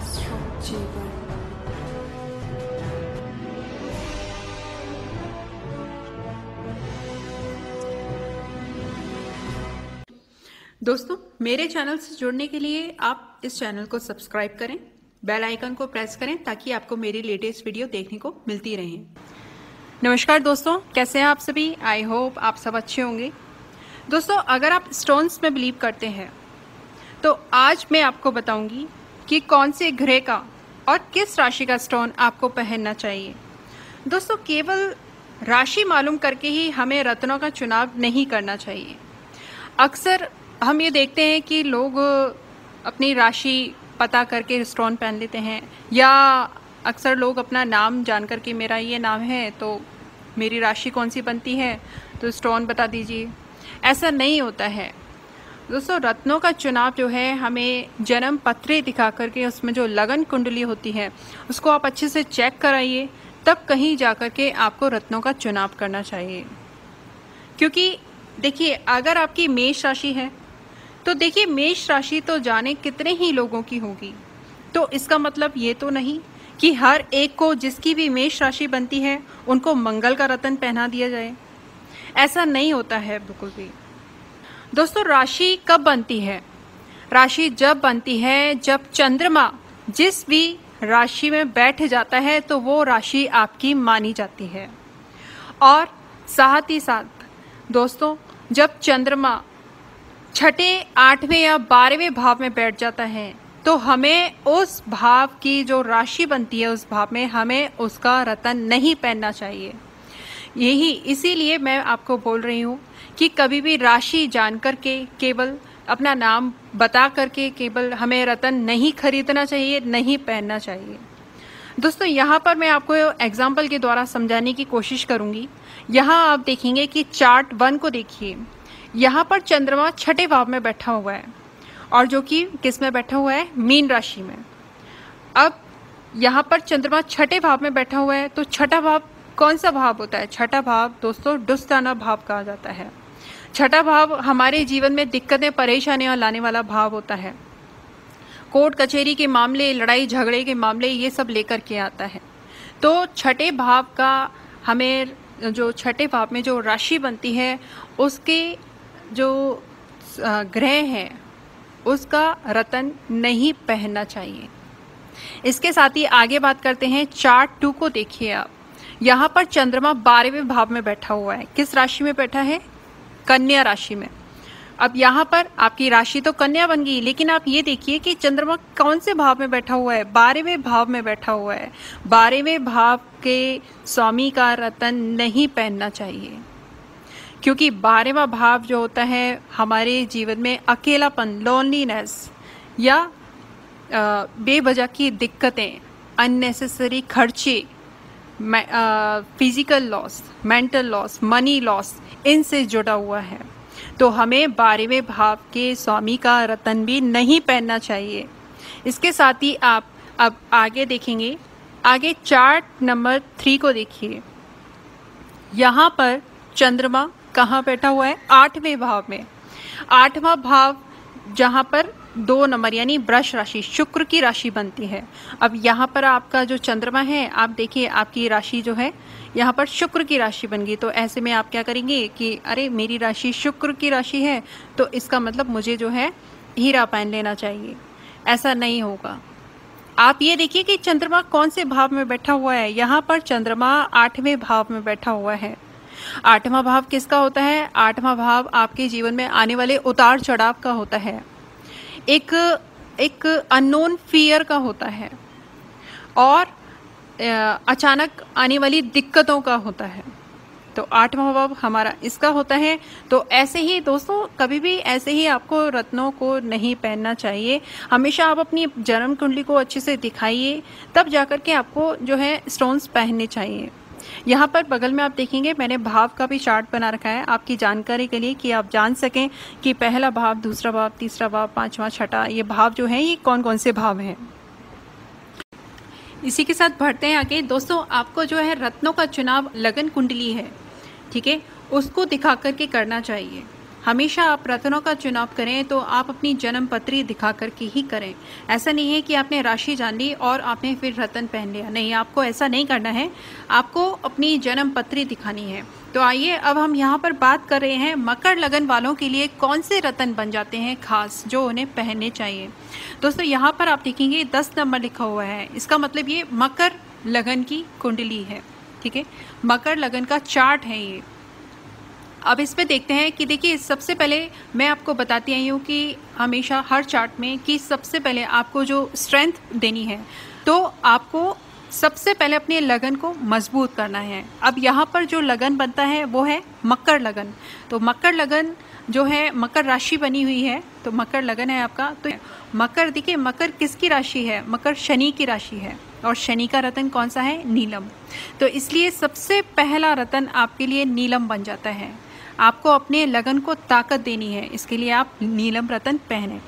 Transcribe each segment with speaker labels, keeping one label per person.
Speaker 1: Astro Jeevan। दोस्तों, मेरे channel से जुड़ने के लिए आप इस चैनल को सब्सक्राइब करें, बेल आइकन को प्रेस करें ताकि आपको मेरी लेटेस्ट वीडियो देखने को मिलती रहे। नमस्कार दोस्तों, कैसे हैं आप सभी? आई होप आप सब अच्छे होंगे। दोस्तों, अगर आप स्टोन्स में बिलीव करते हैं तो आज मैं आपको बताऊंगी कि कौन से ग्रह का और किस राशि का स्टोन आपको पहनना चाहिए। दोस्तों, केवल राशि मालूम करके ही हमें रत्नों का चुनाव नहीं करना चाहिए। अक्सर हम ये देखते हैं कि लोग अपनी राशि पता करके स्टोन पहन लेते हैं, या अक्सर लोग अपना नाम जान करके मेरा ये नाम है तो मेरी राशि कौन सी बनती है तो स्टोन बता दीजिए। ऐसा नहीं होता है दोस्तों। रत्नों का चुनाव जो है हमें जन्म पत्र दिखा करके उसमें जो लगन कुंडली होती है उसको आप अच्छे से चेक कराइए, तब कहीं जा कर के आपको रत्नों का चुनाव करना चाहिए। क्योंकि देखिए, अगर आपकी मेष राशि है तो देखिए, मेष राशि तो जाने कितने ही लोगों की होगी, तो इसका मतलब ये तो नहीं कि हर एक को जिसकी भी मेष राशि बनती है उनको मंगल का रत्न पहना दिया जाए। ऐसा नहीं होता है बिल्कुल भी। दोस्तों, राशि कब बनती है? राशि जब बनती है जब चंद्रमा जिस भी राशि में बैठ जाता है तो वो राशि आपकी मानी जाती है। और साथ ही साथ दोस्तों, जब चंद्रमा छठे, 8वें या 12वें भाव में बैठ जाता है तो हमें उस भाव की जो राशि बनती है उस भाव में हमें उसका रत्न नहीं पहनना चाहिए। इसीलिए मैं आपको बोल रही हूँ कि कभी भी राशि जान करके, केवल अपना नाम बता करके केवल हमें रत्न नहीं खरीदना चाहिए, नहीं पहनना चाहिए। दोस्तों, यहाँ पर मैं आपको एग्जाम्पल के द्वारा समझाने की कोशिश करूँगी। यहाँ आप देखेंगे कि चार्ट 1 को देखिए। यहाँ पर चंद्रमा छठे भाव में बैठा हुआ है और जो कि किस में बैठा हुआ है? मीन राशि में। अब यहाँ पर चंद्रमा छठे भाव में बैठा हुआ है तो छठा भाव कौन सा भाव होता है? छठा भाव दोस्तों दुस्ताना भाव कहा जाता है। छठा भाव हमारे जीवन में दिक्कतें, परेशानियां लाने वाला भाव होता है। कोर्ट कचहरी के मामले, लड़ाई झगड़े के मामले, ये सब लेकर के आता है। तो छठे भाव का हमें, जो छठे भाव में जो राशि बनती है उसके जो ग्रह हैं उसका रत्न नहीं पहनना चाहिए। इसके साथ ही आगे बात करते हैं। चार्ट 2 को देखिए आप। यहाँ पर चंद्रमा 12वें भाव में बैठा हुआ है। किस राशि में बैठा है? कन्या राशि में। अब यहाँ पर आपकी राशि तो कन्या बन गई, लेकिन आप ये देखिए कि चंद्रमा कौन से भाव में बैठा हुआ है? 12वें भाव में बैठा हुआ है। 12वें भाव के स्वामी का रत्न नहीं पहनना चाहिए, क्योंकि 12वां भाव जो होता है हमारे जीवन में अकेलापन, लोनलीनेस या बेवजह की दिक्कतें, अननेसेसरी खर्चे, physical loss, mental loss, money loss, इनसे जुड़ा हुआ है। तो हमें 12वें भाव के स्वामी का रत्न भी नहीं पहनना चाहिए। इसके साथ ही आप अब आगे देखेंगे। आगे चार्ट नंबर 3 को देखिए। यहाँ पर चंद्रमा कहाँ बैठा हुआ है? 8वें भाव में। 8वां भाव जहाँ पर 2 नंबर यानी वृष राशि, शुक्र की राशि बनती है। अब यहाँ पर आपका जो चंद्रमा है, आप देखिए आपकी राशि जो है यहाँ पर शुक्र की राशि बन गई। तो ऐसे में आप क्या करेंगे कि अरे मेरी राशि शुक्र की राशि है तो इसका मतलब मुझे जो है हीरा पहन लेना चाहिए। ऐसा नहीं होगा। आप ये देखिए कि चंद्रमा कौन से भाव में बैठा हुआ है। यहाँ पर चंद्रमा 8वें भाव में बैठा हुआ है। 8वां भाव किसका होता है? 8वां भाव आपके जीवन में आने वाले उतार चढ़ाव का होता है, एक अननोन फियर का होता है और अचानक आने वाली दिक्कतों का होता है। तो 8वां भाव हमारा इसका होता है। तो ऐसे ही दोस्तों, कभी भी ऐसे ही आपको रत्नों को नहीं पहनना चाहिए। हमेशा आप अपनी जन्म कुंडली को अच्छे से दिखाइए, तब जाकर के आपको जो है स्टोन्स पहनने चाहिए। यहाँ पर बगल में आप देखेंगे मैंने भाव का भी चार्ट बना रखा है आपकी जानकारी के लिए, कि आप जान सकें कि पहला भाव, दूसरा भाव, तीसरा भाव, 5वां, छठा, ये भाव जो है ये कौन कौन से भाव हैं। इसी के साथ बढ़ते हैं आगे। दोस्तों, आपको जो है रत्नों का चुनाव लगन कुंडली है, ठीक है, उसको दिखा करके करना चाहिए। हमेशा आप रत्नों का चुनाव करें तो आप अपनी जन्म पत्री दिखा कर के ही करें। ऐसा नहीं है कि आपने राशि जान ली और आपने फिर रत्न पहन लिया, नहीं, आपको ऐसा नहीं करना है। आपको अपनी जन्म पत्री दिखानी है। तो आइए अब हम यहाँ पर बात कर रहे हैं मकर लगन वालों के लिए कौन से रत्न बन जाते हैं खास, जो उन्हें पहनने चाहिए। दोस्तों यहाँ पर आप देखेंगे 10 नंबर लिखा हुआ है, इसका मतलब ये मकर लगन की कुंडली है। ठीक है, मकर लगन का चार्ट है ये। अब इस पे देखते हैं कि देखिए, सबसे पहले मैं आपको बताती आई हूँ कि हमेशा हर चार्ट में कि सबसे पहले आपको जो स्ट्रेंथ देनी है, तो आपको सबसे पहले अपने लगन को मजबूत करना है। अब यहाँ पर जो लगन बनता है वो है मकर लगन। तो मकर लगन जो है, मकर राशि बनी हुई है, तो मकर लगन है आपका। तो मकर, देखिए मकर किसकी राशि है? मकर शनि की राशि है, और शनि का रत्न कौन सा है? नीलम। तो इसलिए सबसे पहला रत्न आपके लिए नीलम बन जाता है। आपको अपने लगन को ताकत देनी है, इसके लिए आप नीलम रत्न पहने।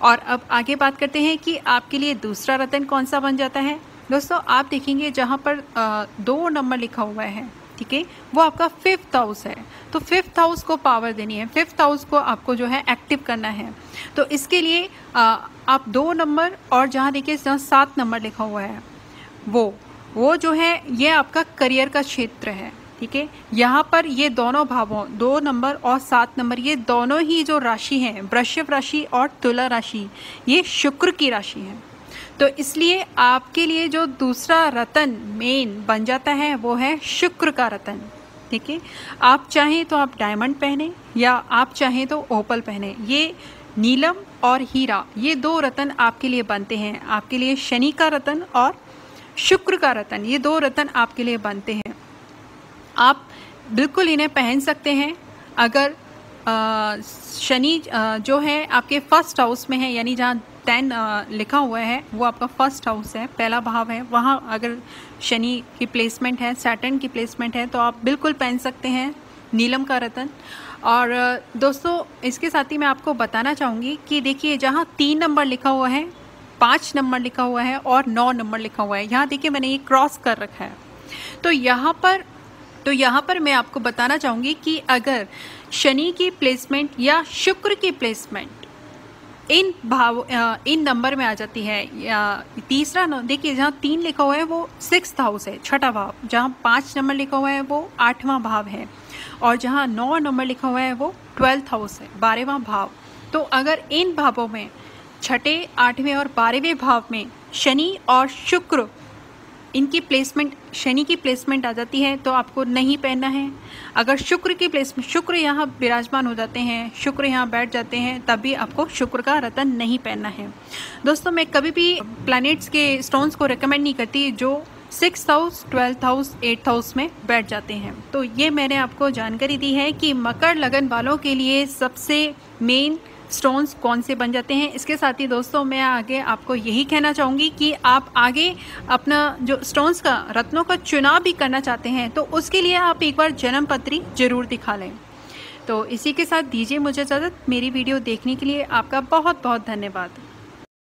Speaker 1: और अब आगे बात करते हैं कि आपके लिए दूसरा रत्न कौन सा बन जाता है। दोस्तों आप देखेंगे जहाँ पर 2 नंबर लिखा हुआ है, ठीक है, वो आपका 5th हाउस है। तो 5th हाउस को पावर देनी है, 5th हाउस को आपको जो है एक्टिव करना है। तो इसके लिए आप 2 नंबर और जहाँ देखिए जहाँ 7 नंबर लिखा हुआ है, वो जो है ये आपका करियर का क्षेत्र है। ठीक है, यहाँ पर ये दोनों भावों 2 नंबर और 7 नंबर, ये दोनों ही जो राशि हैं, वृश्चिक राशि और तुला राशि, ये शुक्र की राशि है। तो इसलिए आपके लिए जो दूसरा रत्न मेन बन जाता है वो है शुक्र का रत्न। ठीक है, आप चाहें तो आप डायमंड पहने या आप चाहें तो ओपल पहने। ये नीलम और हीरा, ये 2 रत्न आपके लिए बनते हैं। आपके लिए शनि का रत्न और शुक्र का रत्न, ये 2 रत्न आपके लिए बनते हैं। आप बिल्कुल इन्हें पहन सकते हैं। अगर शनि जो है आपके 1st हाउस में है, यानी जहाँ 10 लिखा हुआ है वो आपका 1st हाउस है, पहला भाव है, वहाँ अगर शनि की प्लेसमेंट है, सैटर्न की प्लेसमेंट है, तो आप बिल्कुल पहन सकते हैं नीलम का रत्न। और दोस्तों इसके साथ ही मैं आपको बताना चाहूँगी कि देखिए जहाँ 3 नंबर लिखा हुआ है, 5 नंबर लिखा हुआ है और 9 नंबर लिखा हुआ है, यहाँ देखिए मैंने ये क्रॉस कर रखा है। तो यहाँ पर मैं आपको बताना चाहूँगी कि अगर शनि की प्लेसमेंट या शुक्र की प्लेसमेंट इन नंबर में आ जाती है, या तीसरा देखिए जहाँ 3 लिखा हुआ है वो 6th हाउस है, छठा भाव। जहाँ 5 नंबर लिखा हुआ है वो 8वां भाव है, और जहाँ 9 नंबर लिखा हुआ है वो 12th हाउस है, 12वां भाव। तो अगर इन भावों में छठे, 8वें और 12वें भाव में शनि और शुक्र, इनकी प्लेसमेंट, शनि की प्लेसमेंट आ जाती है, तो आपको नहीं पहनना है। अगर शुक्र की प्लेसमेंट, शुक्र यहाँ विराजमान हो जाते हैं, शुक्र यहाँ बैठ जाते हैं, तब भी आपको शुक्र का रत्न नहीं पहनना है। दोस्तों मैं कभी भी प्लैनेट्स के स्टोन्स को रिकमेंड नहीं करती जो 6th house, 12th house, 8th house में बैठ जाते हैं। तो ये मैंने आपको जानकारी दी है कि मकर लगन वालों के लिए सबसे मेन स्टोन्स कौन से बन जाते हैं। इसके साथ ही दोस्तों मैं आगे आपको यही कहना चाहूँगी कि आप आगे अपना जो स्टोन्स का, रत्नों का चुनाव भी करना चाहते हैं, तो उसके लिए आप एक बार जन्म पत्री जरूर दिखा लें। तो इसी के साथ दीजिए मुझे इजाज़त। मेरी वीडियो देखने के लिए आपका बहुत बहुत धन्यवाद।